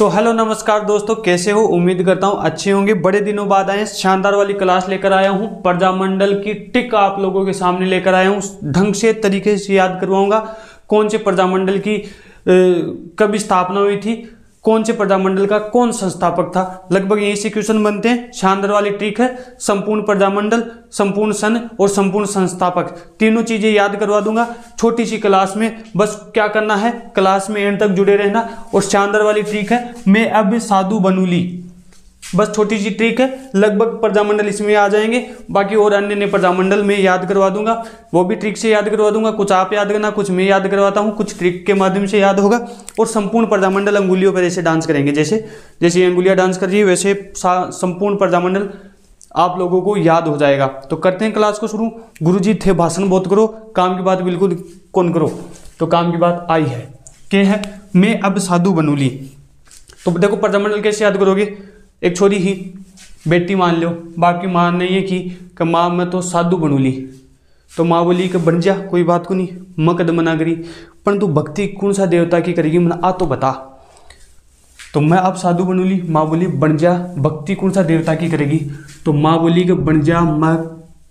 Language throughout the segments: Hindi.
तो हेलो नमस्कार दोस्तों, कैसे हो? उम्मीद करता हूँ अच्छे होंगे। बड़े दिनों बाद आए, शानदार वाली क्लास लेकर आया हूँ। प्रजामंडल की ट्रिक आप लोगों के सामने लेकर आया हूँ। ढंग से तरीके से याद करवाऊंगा कौन से प्रजामंडल की कब स्थापना हुई थी, कौन से प्रजामंडल का कौन संस्थापक था। लगभग यही से क्वेश्चन बनते हैं। शानदार वाली ट्रिक है। संपूर्ण प्रजामंडल, संपूर्ण सन और संपूर्ण संस्थापक, तीनों चीजें याद करवा दूंगा छोटी सी क्लास में। बस क्या करना है, क्लास में एंड तक जुड़े रहना। और शानदार वाली ट्रिक है, मैं अब साधु बनूली। बस छोटी सी ट्रिक है, लगभग प्रजामंडल इसमें आ जाएंगे। बाकी और अन्य प्रजामंडल में याद करवा दूंगा, वो भी ट्रिक से याद करवा दूंगा। कुछ आप याद करना, कुछ मैं याद करवाता हूँ, कुछ ट्रिक के माध्यम से याद होगा। और संपूर्ण प्रजामंडल अंगुलियों पर ऐसे डांस करेंगे, जैसे जैसे ये अंगुलियां डांस कर रही है वैसे संपूर्ण प्रजामंडल आप लोगों को याद हो जाएगा। तो करते हैं क्लास को शुरू। गुरुजी थे भाषण बहुत करो, काम की बात बिल्कुल कौन करो। तो काम की बात आई है क्या है, मैं अब साधु बनूली। तो देखो प्रजामंडल कैसे याद करोगे। एक छोरी ही बेटी मान लो, बाप की मां नहीं है कि माँ मैं तो साधु बनूली। तो माँ बोली कि बन जा, कोई बात को नहीं, मैं कदम मना करी। पर तू भक्ति कौन सा देवता की करेगी, मैंने आ तो बता। तो मैं अब साधु बनूली। माँ बोली बन जा, भक्ति कौन सा देवता की करेगी। तो माँ बोली कि बन जा, मैं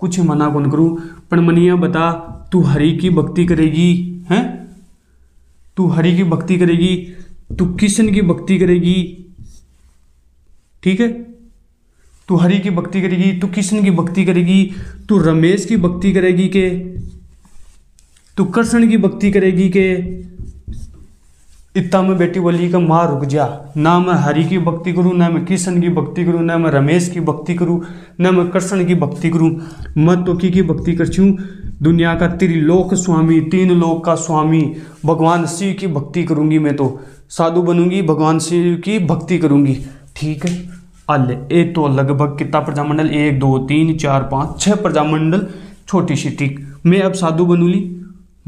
कुछ मना कौन करूँ, पर मनिया बता तू हरि की भक्ति करेगी हैं, तू हरि की भक्ति करेगी, तू कृष्ण की भक्ति करेगी, ठीक है, तू हरि की भक्ति करेगी, तू कृष्ण की भक्ति करेगी, तू रमेश की भक्ति करेगी के, तू कृष्ण की भक्ति करेगी के। इतना में बेटी बोली कि माँ रुक जा, ना मैं हरि की भक्ति करूँ, ना मैं कृष्ण की भक्ति करूँ, ना मैं रमेश की भक्ति करूँ, ना मैं कृष्ण की भक्ति करूँ। मैं तो की भक्ति करती हूँ, दुनिया का त्रिलोक स्वामी, तीन लोक का स्वामी भगवान शिव की भक्ति करूँगी। मैं तो साधु बनूंगी, भगवान शिव की भक्ति करूँगी, ठीक है। अल्ले ए तो लगभग कितना प्रजामंडल, 1 2 3 4 5 6 प्रजामंडल। छोटी सी ट्रिक, मैं अब साधु बनूली।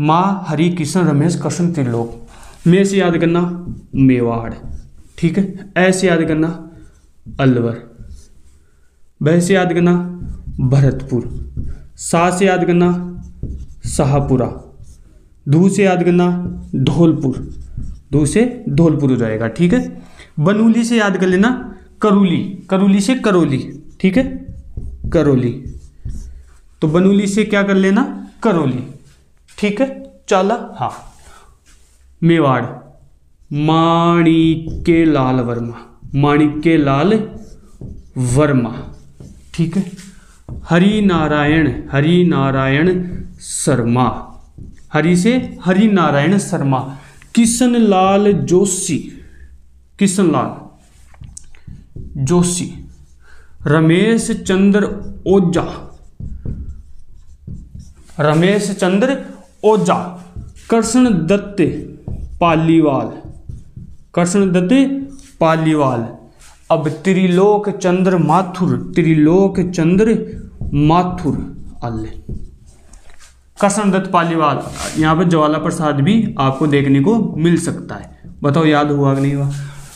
माँ हरि कृष्ण रमेश कृष्ण त्रिलोक। मैं से याद करना मेवाड़, ठीक है। ऐसे याद करना अलवर। वह से याद करना भरतपुर। सा से याद करना शाहपुरा। धू से याद करना धौलपुर। धू से धौलपुर हो जाएगा, ठीक है। बनूली से याद कर लेना करूली। करूली से करौली, ठीक है, करौली। तो बनूली से क्या कर लेना करौली, ठीक है। चला हाँ, मेवाड़ माणिक्य लाल वर्मा। माणिक्य लाल वर्मा, ठीक है। हरि नारायण शर्मा। हरि से हरि नारायण शर्मा। किशन लाल जोशी। किशन लाल जोशी। रमेश चंद्र ओझा। रमेश चंद्र ओझा। कृष्ण दत्त पालीवाल। कृष्ण दत्त पालीवाल। अब त्रिलोक चंद्र माथुर। त्रिलोक चंद्र माथुर। अल्ले कृष्ण दत्त पालीवाल। यहाँ पर ज्वाला प्रसाद भी आपको देखने को मिल सकता है। बताओ याद हुआ कि नहीं हुआ।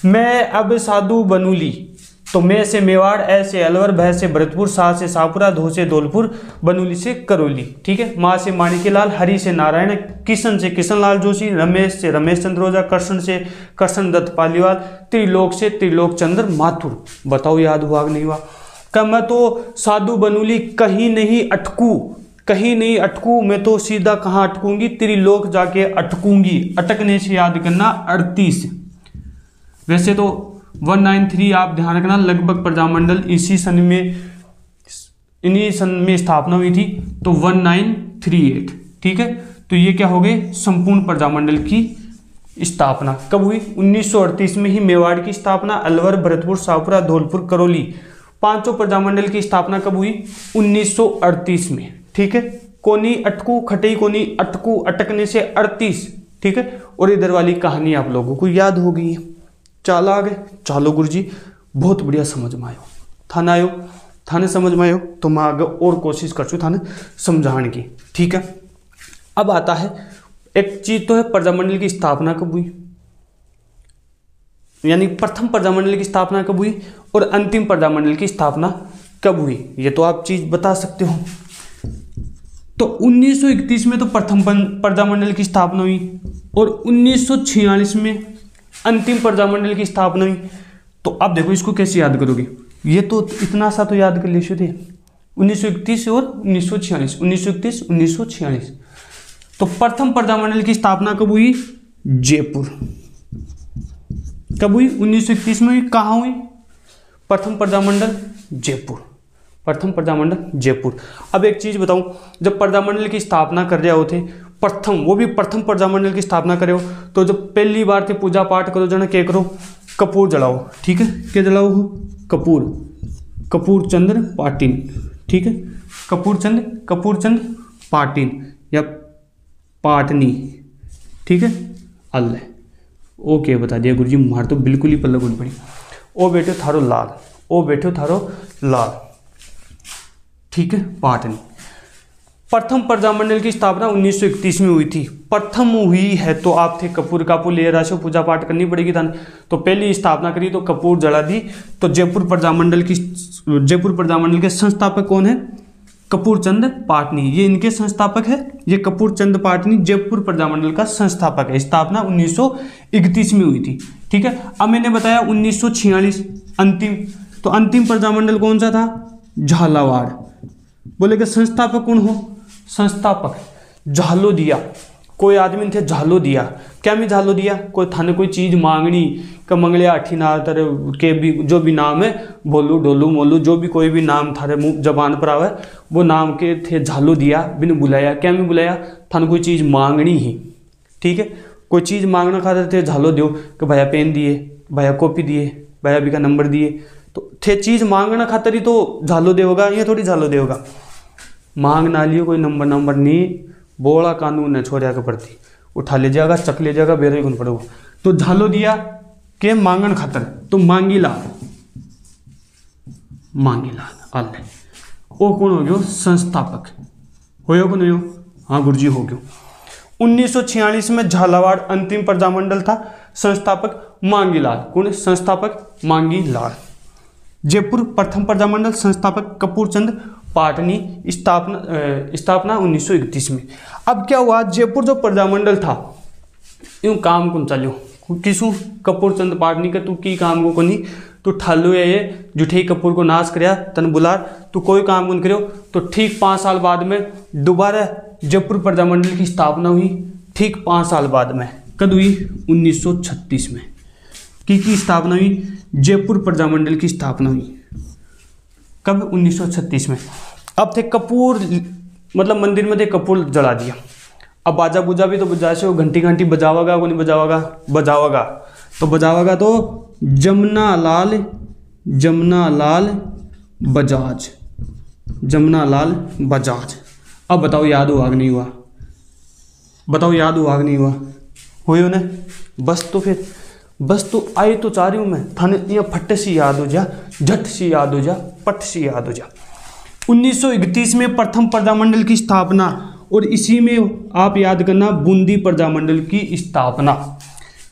मैं अब साधु बनूली। तो मैं से मेवाड़, ऐ से अलवर, भय से भरतपुर, सा से शाहपुरा, धो से धौलपुर, बनूली से करौली, ठीक है। माँ से माणिक्यलाल, हरि से नारायण, किशन से किशनलाल जोशी, रमेश से रमेश चंद्र ओझा, कृष्ण से कृष्ण दत्त पालीवाल, त्रिलोक से त्रिलोक चंद्र माथुर। बताओ याद हुआ कि नहीं हुआ। क्या मैं तो साधु बनूली, कहीं नहीं अटकू, कहीं नहीं अटकू, मैं तो सीधा कहाँ अटकूंगी, त्रिलोक जाके अटकूंगी। अटकने से याद करना 38। वैसे तो 193 आप ध्यान रखना, लगभग प्रजामंडल इसी सन में, इन्हीं सन में स्थापना हुई थी। तो 1938, ठीक है। तो ये क्या हो गए, संपूर्ण प्रजामंडल की स्थापना कब हुई, 1938 में ही मेवाड़ की स्थापना। अलवर, भरतपुर, शाहपुरा, धौलपुर, करौली, पांचों प्रजामंडल की स्थापना कब हुई, 1938 में, ठीक है। कोनी अटकू, खटई कोनी अटकू, अटकने से 38, ठीक है। और इधर वाली कहानी आप लोगों को याद हो गई है। चला आ गए, चलो गुरुजी बहुत बढ़िया समझ में आयो। थाने आयो, थाने समझ में आयो तो मैं आगे और कोशिश कर चु थाने समझाने की, ठीक है। अब आता है एक चीज तो है, प्रजामंडल की स्थापना कब हुई, यानी प्रथम प्रजामंडल की स्थापना कब हुई और अंतिम प्रजामंडल की स्थापना कब हुई, ये तो आप चीज बता सकते हो। तो 1931 में तो प्रथम प्रजामंडल की स्थापना हुई और 1946 में अंतिम प्रजामंडल की स्थापना हुई। तो अब देखो इसको कैसे याद करोगे, ये तो इतना सा तो याद कर लीजिए थे 1931 और 1946, 1931 1946। तो प्रथम प्रजामंडल की स्थापना कब हुई? जयपुर। कब हुई? 1931 में हुई। कहाँ हुई? प्रथम प्रजामंडल जयपुर, प्रथम प्रजामंडल जयपुर। अब एक चीज बताऊं, जब प्रजामंडल की स्थापना कर रहे होते प्रथम, वो भी प्रथम प्रजामंडल की स्थापना करे हो, तो जब पहली बार थे पूजा पाठ करो जना क्या करो? कपूर जलाओ। ठीक है, क्या जलाओ? कपूर, कपूर चंद्र पाटिन। ठीक है, कपूर चंद्र पाटिन या पाटनी। ठीक है, अल्लाह ओके बता दिया गुरुजी, मार तो बिल्कुल ही पल्ला गुड़ पड़ी। ओ बेटे थारो लाल, ओ बेटे थारो लाल। ठीक है, पाटनी। प्रथम प्रजामंडल की स्थापना 1931 में हुई थी। प्रथम हुई है तो आप थे कपूर कापूर ले राशि पूजा पाठ करनी पड़ेगी था, तो पहली स्थापना करी तो कपूर जला दी। तो जयपुर प्रजामंडल के संस्थापक कौन है? कपूर चंद पाटनी, ये इनके संस्थापक है। ये कपूर चंद पाटनी जयपुर प्रजामंडल का संस्थापक है। स्थापना 1931 में हुई थी। ठीक है, अब मैंने बताया 1946 अंतिम, तो अंतिम प्रजामंडल कौन सा था? झालावाड़। बोलेगा संस्थापक कौन हो? संस्थापक झालो दिया, कोई आदमी थे झालो दिया। क्या में झालो दिया? कोई थाने कोई चीज मांगनी का मंगलिया अठीनार तरह के भी जो भी नाम है, बोलू डोलू मोलू जो भी कोई भी नाम थारे मुंह जबान पर आवे वो नाम के थे झालो दिया। बिन बुलाया, क्या में बुलाया? थाने कोई चीज मांगनी ही। ठीक है, कोई चीज मांगना खाते थे झालो दो कि भैया पेन दिए, भैया कॉपी दिए, भैया भी का नंबर दिए। तो थे चीज मांगना खातर ही तो झालो देगा, ये थोड़ी झालो देगा। मांग ना लियो कोई नंबर नहीं, बोला कानून है छोड़िया के प्रति, उठा ले जाएगा चक ले जाएगा बेरे कौन पड़ेगा। तो झालो दिया के मांगन खातर, तो मांगी लाल आले ओ कौन हो गयो? संस्थापक हो को नहीं हो? हाँ गुरुजी हो गयो। 1946 में झालावाड़ अंतिम प्रजामंडल था। संस्थापक मांगीलाल। कौन? संस्थापक मांगीलाल। जयपुर प्रथम प्रजामंडल, संस्थापक कपूर चंद पाटनी। स्थापना 1931 में। अब क्या हुआ? जयपुर जो प्रजामंडल था यूं काम कौन चलो किसू? कपूर चंद पाटनी का तू की काम को नहीं, तो ठालू है ये जुठे कपूर को नाश करया तन बुलार, तू कोई काम कौन करो। तो ठीक 5 साल बाद में दोबारा जयपुर प्रजामंडल की स्थापना हुई। ठीक 5 साल बाद में कब हुई? 1936 में की स्थापना हुई? जयपुर प्रजामंडल की स्थापना हुई। कब? 1936 में। अब थे कपूर, मतलब मंदिर में थे कपूर जला दिया। अब बाजा बुजा भी तो बजा से, घंटी घंटी बजावागा को नहीं बजावागा? बजावागा। तो बजावागा तो जमुना लाल बजाज, जमुना लाल बजाज। अब बताओ याद हुआ कि नहीं हुआ? बताओ याद हुआ कि नहीं हुआ? हुई ने? बस तो फिर बस तो आई तो चाह रही हूं मैं थाने, ये फट सी याद हो जा, झट सी याद हो जा, पट सी याद हो जा। 1931 में प्रथम प्रजामंडल की स्थापना, और इसी में आप याद करना बूंदी प्रजामंडल की स्थापना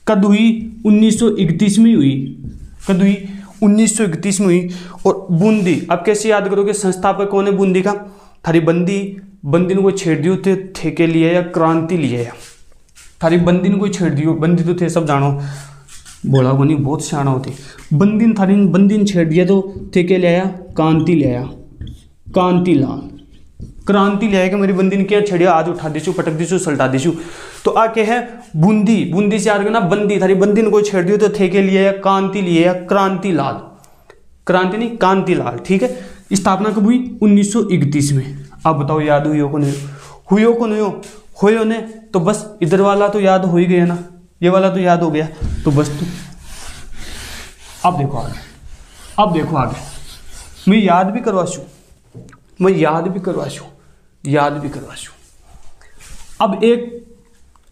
कब हुई? 1931 में हुई। कब हुई? 1931 में हुई। और बूंदी अब कैसे याद करोगे? संस्थापक कौन है बूंदी का? थारी बंदी ने कोई छेड़ दियो थे के लिए या क्रांति लिए या थारी बंदी ने कोई छेड़ दियो, बंदी तो थे सब जानो, बोला को नहीं बहुत सियाना होते। बंदी ने छेड़ दिया तो थे के ले आया? कांति ले आया, कांतिलाल। क्रांति ले आया कि मेरी बंदी ने क्या छेड़िया, आज उठा दीशु, पटक दीशु, सल्टा दीशु। तो आके है बूंदी से याद करना बंदी, थारी बंदी ने कोई छेड़ दियो तो थे के लिए या कांति लिए या क्रांतिलाल, क्रांति नहीं कांतिलाल। ठीक है, स्थापना कब हुई? 1931 में। अब बताओ याद हुई हो को नहीं? हुई हो को नहीं हो? हुई ने तो बस इधर वाला तो याद हो ही गया ना, ये वाला तो याद हो गया, तो बस तो अब देखो आगे, अब देखो आगे। मैं याद भी करवाशू, अब एक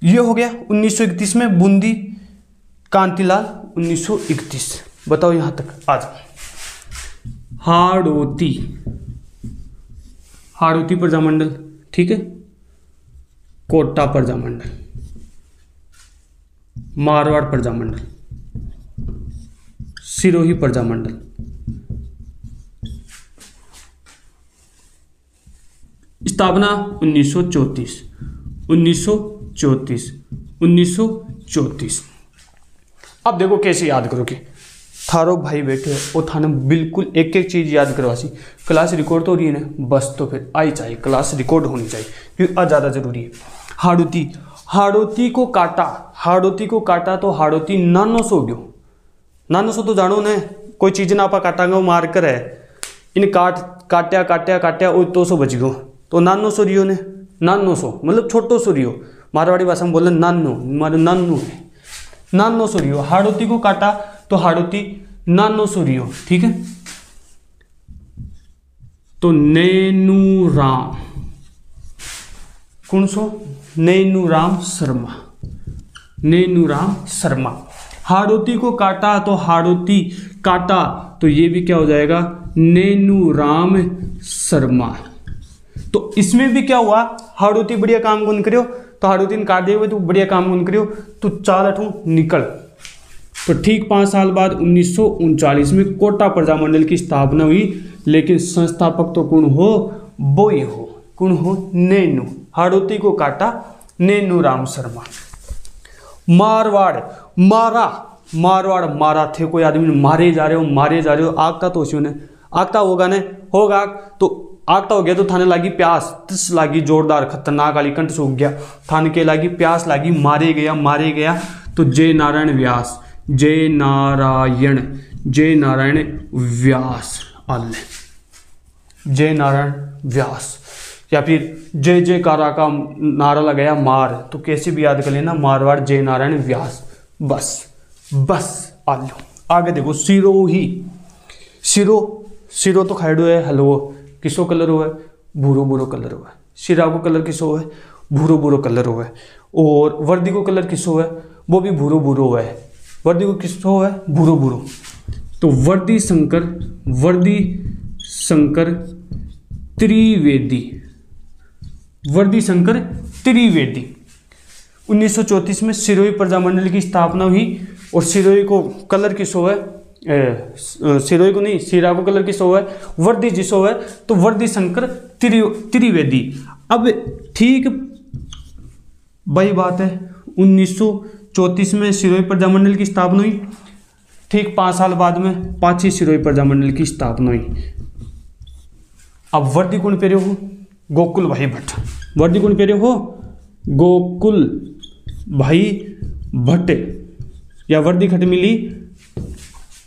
ये हो गया 1931 में बूंदी कांतिलाल 1931। बताओ यहां तक आ जाओ। हाड़ौती प्रजामंडल, ठीक है, कोटा प्रजामंडल, मारवाड़ प्रजामंडल, सिरोही प्रजामंडल, स्थापना 1934। अब देखो कैसे याद करोगे। थारो भाई बैठे और थाने बिल्कुल एक एक चीज याद करवासी। क्लास रिकॉर्ड तो हो रही है ना, बस तो फिर आई चाहिए, क्लास रिकॉर्ड होनी चाहिए क्योंकि आज ज़्यादा जरूरी है। हाड़ोती, हाड़ोती को काटा, हाड़ोती को काटा तो हाड़ोती नानो सो गयो। नानो सो तो जानो ने, कोई चीज ना आपा काटांगे वो मार कर है, इन काट्या काट्या काट्या ओ तो सो बच गयो, तो नानो सो रियो ने, नानो सो मतलब छोटो सो रियो, मारवाड़ी भाषा में बोले नानो, मारो नानो है, नानो सो रियो। हाड़ोती को काटा तो हाड़ोती नानो सो रियो, ठीक है। तो नैनूराम, कौन सो? नैनूराम शर्मा, नैनूराम शर्मा। हाड़ोती को काटा तो हाड़ोती काटा तो ये भी क्या हो जाएगा? नैनूराम शर्मा। तो इसमें भी क्या हुआ? हाड़ोती बढ़िया काम कौन करियो, तो हाड़ोती ने काट दिया हुए तो बढ़िया काम कौन करियो, तो चाल अठू निकल। तो ठीक 5 साल बाद 1939 में कोटा प्रजामंडल की स्थापना हुई, लेकिन संस्थापक तो कौन हो? वो ही हो, कौन हो? नैनू। हाड़ोती को काटा नैनूराम शर्मा। मारवाड़, मारा, मारवाड़ मारा थे, कोई आदमी मारे जा रहे हो, मारे जा रहे हो, आगता तो उसी ने आगता होगा ने, होगा तो आगता हो गया तो थाने लागी प्यास, तिस लागी जोरदार खतरनाक वाली, कंठ सूख गया, थाने के लागी प्यास लागी, मारे गया, मारे गया। तो जय नारायण व्यास, जय नारायण, जय नारायण व्यास आले, जय नारायण व्यास। या फिर जय जयकारा का नारा लगाया मार, तो कैसे भी याद कर लेना, मारवाड़ जय नारायण व्यास, बस बस आलो। आगे देखो सिरोही, सिरो, सिरो तो खाइडो है हलवो, किसो कलर हुआ है? भूरो भूरो कलर हुआ है। सिरा को कलर किसो है? भूरो भूरो कलर हुआ है। और वर्दी को कलर किसो है? वो भी भूरो भूरो हुआ है। वर्दी को किसो है? भूरो भूरो। तो वर्दी शंकर, वर्दी शंकर त्रिवेदी, वर्दी शंकर त्रिवेदी। 1934 में सिरोही प्रजामंडल की स्थापना हुई और सिरोही को कलर किसो है? सिरोही को नहीं, सिरा को कलर किसो है? वर्दी जिसो है, तो वर्दी शंकर त्रिवेदी। अब ठीक वही बात है, 1934 में सिरोही प्रजामंडल की स्थापना हुई, ठीक 5 साल बाद में पांचवी सिरोही प्रजामंडल की स्थापना हुई। अब वर्दी कौन पेरे हो? गोकुल भाई भट्ट। वर्दी कौन पेरे हो? गोकुल भाई भट्ट, या वर्दी खट मिली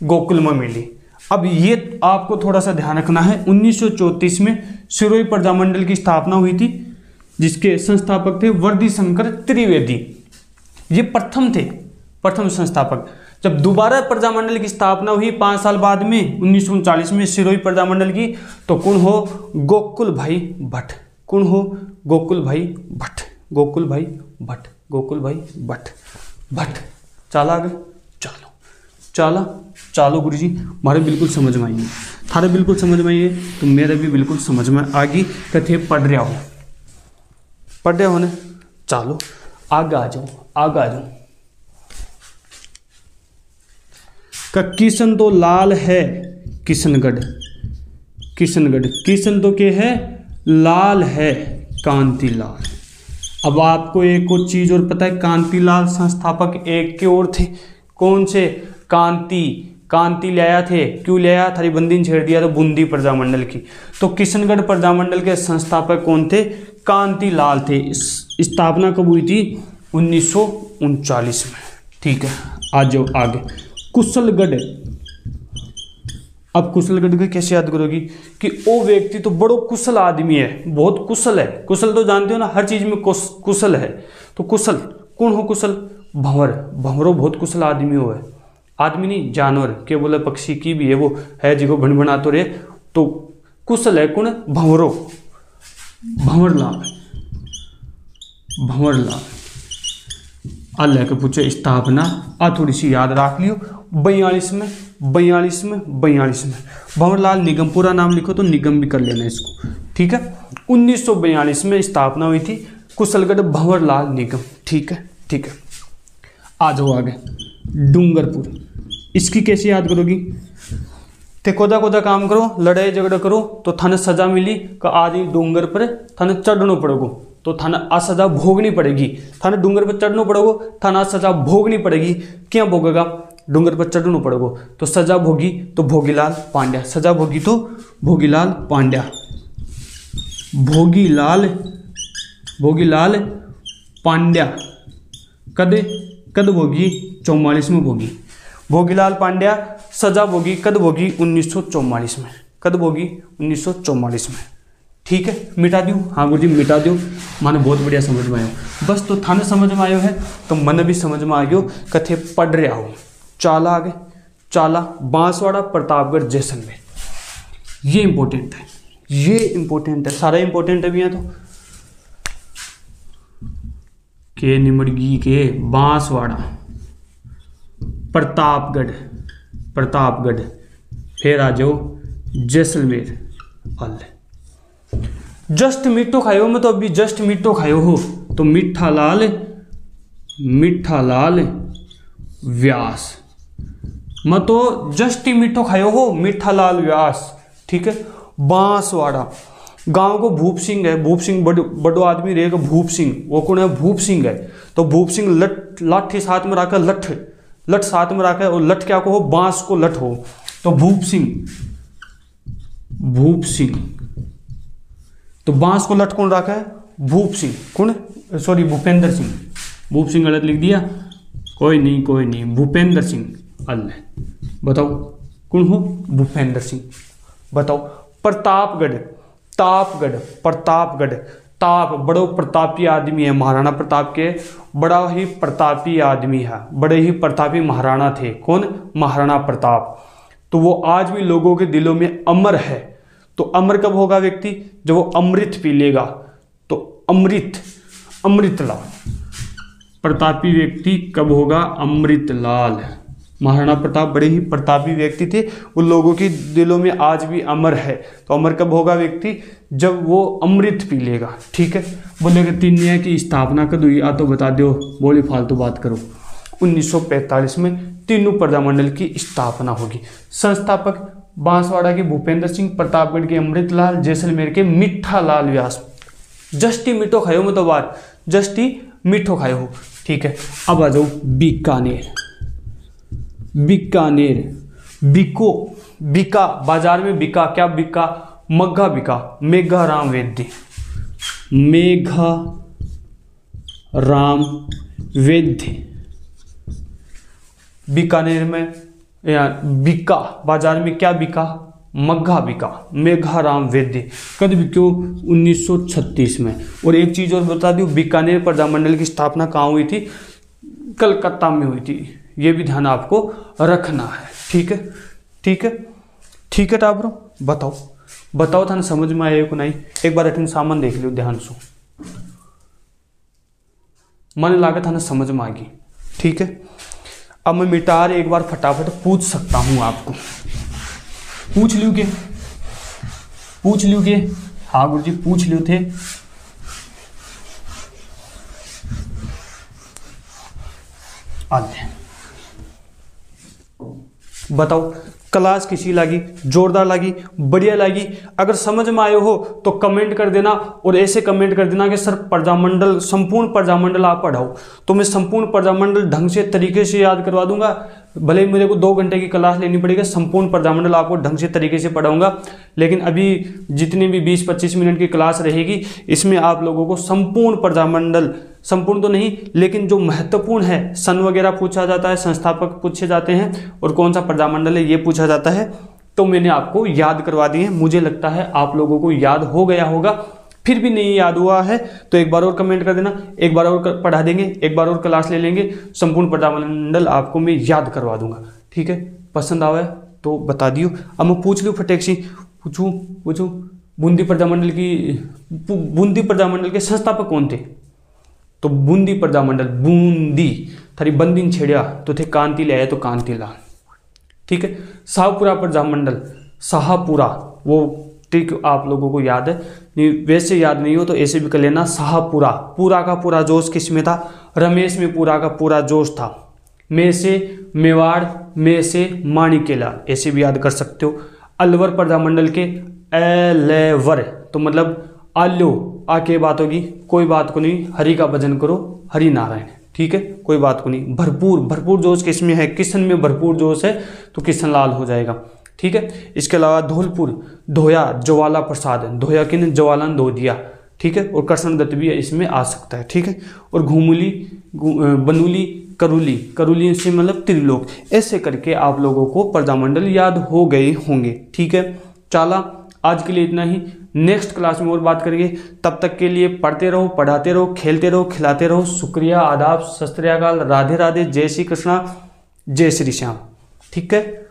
गोकुल में मिली। अब ये आपको थोड़ा सा ध्यान रखना है, 1934 में सिरोही प्रजामंडल की स्थापना हुई थी, जिसके संस्थापक थे वर्दी शंकर त्रिवेदी। ये प्रथम थे, प्रथम संस्थापक। जब दोबारा प्रजामंडल की स्थापना हुई 5 साल बाद में 1939 में सिरोही प्रजामंडल की, तो कौन हो? गोकुल भाई भट्ट। कौन हो? गोकुल भाई भट्ट, गोकुल भाई भट्ट, गोकुल भाई भट्ट, भट्ट। चाला आगे, चलो चाला, चालो गुरुजी, हमारे बिल्कुल समझ में आइए, थारे बिल्कुल समझ में आइए, तो मेरे भी बिल्कुल समझ में आगी। कथे पढ़ रहा हो, पढ़ रहे हो ने, चलो आगे आ जाओ, आगे आ जाओ। का किशन तो लाल है, किशनगढ़, किशनगढ़, किशन तो क्या है? लाल है, कांतिलाल। अब आपको एक और चीज और पता है, कांतिलाल संस्थापक एक के और थे, कौन से? कांति, कांति ले आया थे, क्यों ले आया? थारी बंदी ने छेड़ दिया तो बूंदी प्रजामंडल की। तो किशनगढ़ प्रजामंडल के संस्थापक कौन थे? कांतिलाल थे। स्थापना कब हुई थी? 1939 में, ठीक है। आ जाओ आगे, कुशलगढ़। अब कुशलगढ़ को कैसे याद करोगी कि वो व्यक्ति तो बड़ो कुशल आदमी है, बहुत कुशल है। कुशल तो जानते हो ना, हर चीज में कुशल है। तो कुशल कौन हो? कुशल भंवर, भंवरो बहुत कुशल आदमी हो है, आदमी नहीं जानवर, के बोले पक्षी की भी है, वो है जिको भन बना तो रे, तो कुशल है कौन? भंवरो, भंवरलाल, भंवरलाल। अल्लाह के पूछे स्थापना, आ थोड़ी सी याद रख लियो, 42 में, 42 में, 42 में। भंवरलाल निगम, पूरा नाम लिखो तो निगम भी कर लेना इसको, ठीक है। 1942 में स्थापना हुई थी कुशलगढ़ भंवरलाल निगम, ठीक है, ठीक है। आ जाओ आगे, डूंगरपुर। इसकी कैसे याद करोगी? ते कोदा कोदा काम करो, लड़ाई झगड़ा करो तो थाने सजा मिली कि आदि डूंगर पर थाने चढ़ना पड़ेगो, तो थाने आ सजा भोगनी पड़ेगी। थाने डूंगर पर चढ़ना पड़ेगो, थाना सजा भोगनी पड़ेगी। क्या भोगेगा? डूंगर पर चढ़ना पड़ेगा। तो सजा भोगी तो भोगीलाल पांड्या, सजा भोगी तो भोगीलाल पांड्या, भोगीलाल पांड्या कद भोगी 44 में भोगी। भोगीलाल पांड्या सजा भोगी कद भोगी 1944 में, कद भोगी 1944 में। ठीक है, मिटा दूँ? हाँ गुरु जी मिटा दूँ। माने बहुत बढ़िया समझ में आयो। बस तो थाने समझ में आयो है तो मन भी समझ में आ गयो कथे पढ़ रहा हो। चाला आगे, चाला बांसवाड़ा प्रतापगढ़ जैसलमेर, ये इंपॉर्टेंट है, ये इंपॉर्टेंट है, सारा इंपॉर्टेंट है भैया। तो के निमड़गी के बांसवाड़ा प्रतापगढ़ फिर आ जाओ जैसलमेर। अल जस्ट मीठो खायो में तो अभी जस्ट मीठो खायो हो तो मीठा लाल व्यास, मैं तो जस्ट ही मीठो खायो हो मीठा लाल व्यास। ठीक है, बांसवाड़ा गांव को भूप सिंह है, भूप सिंह बड़ो आदमी रहेगा भूप सिंह, वो कौन है? भूप सिंह है। तो भूप सिंह लाठी साथ में रखा, लठ साथ में रखा है, और लठ क्या को हो? बांस को लठ हो। तो भूप सिंह तो बांस को लठ कौन रखा है? भूप सिंह। कौन? सॉरी भूपेंद्र सिंह, भूप सिंह गलत लिख दिया, कोई नहीं, भूपेंद्र सिंह। अल्लाह बताओ कौन हो? भूपेंद्र सिंह। बताओ प्रतापगढ़ ताप बड़ो प्रतापी आदमी है, महाराणा प्रताप के बड़ा ही प्रतापी आदमी है, बड़े ही प्रतापी महाराणा थे। कौन? महाराणा प्रताप। तो वो आज भी लोगों के दिलों में अमर है। तो अमर कब होगा व्यक्ति? जब वो अमृत पी लेगा। तो अमृतलाल प्रतापी व्यक्ति कब होगा? अमृतलाल। महाराणा प्रताप बड़े ही प्रतापी व्यक्ति थे, उन लोगों के दिलों में आज भी अमर है। तो अमर कब होगा व्यक्ति? जब वो अमृत पी लेगा। ठीक है, बोलेगा तीन न्याय की स्थापना कब हुई? आ तो बता दो, बोली फालतू बात करो। 1945 में तीनों प्रजामंडल की स्थापना होगी। संस्थापक बांसवाड़ा के भूपेंद्र सिंह, प्रतापगढ़ के अमृतलाल, जैसलमेर के मीठा लाल व्यास। जस्टी मीठो खायो में तो बार जस्टी मीठो खायो हो। ठीक है, अब आ जाओ बीकानेर। बिका बाजार में बिका, क्या बिका? मग्घा बिका, मेघा राम वेद्य। बीकानेर में बिका बाजार में क्या बिका? मग्घा बिका, मेघा राम वेद्य। कद बिको? 1936 में। और एक चीज और बता दूं, बीकानेर प्रजामंडल की स्थापना कहाँ हुई थी? कलकत्ता में हुई थी। ये भी ध्यान आपको रखना है। ठीक है टाबरो, बताओ था समझ में आए को नहीं? एक बार अटेंड सामान देख लियो ध्यान से, मन लागत था ना समझ में आ गई। ठीक है, अब मैं मिटार एक बार फटाफट पूछ सकता हूं आपको। पूछ लियो के? हाँ गुरु जी पूछ लियो थे। आते बताओ क्लास किसी लगी? जोरदार लगी? बढ़िया लगी? अगर समझ में आयो हो तो कमेंट कर देना, और ऐसे कमेंट कर देना कि सर प्रजामंडल, संपूर्ण प्रजामंडल आप पढ़ाओ, तो मैं संपूर्ण प्रजामंडल ढंग से तरीके से याद करवा दूंगा। भले ही मुझे को 2 घंटे की क्लास लेनी पड़ेगी, संपूर्ण प्रजामंडल आपको ढंग से तरीके से पढ़ाऊंगा। लेकिन अभी जितनी भी 20-25 मिनट की क्लास रहेगी, इसमें आप लोगों को संपूर्ण प्रजामंडल, संपूर्ण तो नहीं लेकिन जो महत्वपूर्ण है, सन वगैरह पूछा जाता है, संस्थापक पूछे जाते हैं, और कौन सा प्रजामंडल है ये पूछा जाता है, तो मैंने आपको याद करवा दिए। मुझे लगता है आप लोगों को याद हो गया होगा। फिर भी नहीं याद हुआ है तो एक बार और कमेंट कर देना, एक बार और पढ़ा देंगे, एक बार और क्लास ले लेंगे, संपूर्ण प्रजामंडल आपको मैं याद करवा दूंगा। ठीक है, पसंद आवे तो बता दियो। अब मैं पूछ लूँ फटेक सी, पूछूं बूंदी प्रजामंडल के संस्थापक कौन थे? तो बूंदी प्रजामंडल, बूंदी थारी बंदी छेड़िया तो थे कांति आया तो कांतिलाल। ठीक है, शाहपुरा प्रजामंडल, शाहपुरा, वो ठीक आप लोगों को याद है, वैसे याद नहीं हो तो ऐसे भी कर लेना। शाहपुरा, पूरा का पूरा जोश किस में था? रमेश में पूरा का पूरा जोश था। में से मेवाड़, में से माणिक्यलाल, ऐसे भी याद कर सकते हो। अलवर प्रजामंडल के एलेवर, तो मतलब आल्यो आके बात होगी, कोई बात को नहीं, हरि का भजन करो, हरि नारायण। ठीक है, कोई बात को नहीं। भरपूर, भरपूर जोश किसमें है, किशन में भरपूर जोश है तो किशन लाल हो जाएगा। ठीक है, इसके अलावा धौलपुर, धोया, ज्वाला प्रसाद, धोया किन, ज्वालन धो दिया। ठीक है, और कृष्ण दत्त भी इसमें आ सकता है। ठीक है, और घुमुली, बनूली, करुली, करुली से मतलब त्रिलोक। ऐसे करके आप लोगों को प्रजामंडल याद हो गए होंगे। ठीक है, चला आज के लिए इतना ही, नेक्स्ट क्लास में और बात करेंगे। तब तक के लिए पढ़ते रहो, पढ़ाते रहो, खेलते रहो, खिलाते रहो। शुक्रिया, आदाब, सत श्री अकाल, राधे राधे, जय श्री कृष्णा, जय श्री श्याम। ठीक है।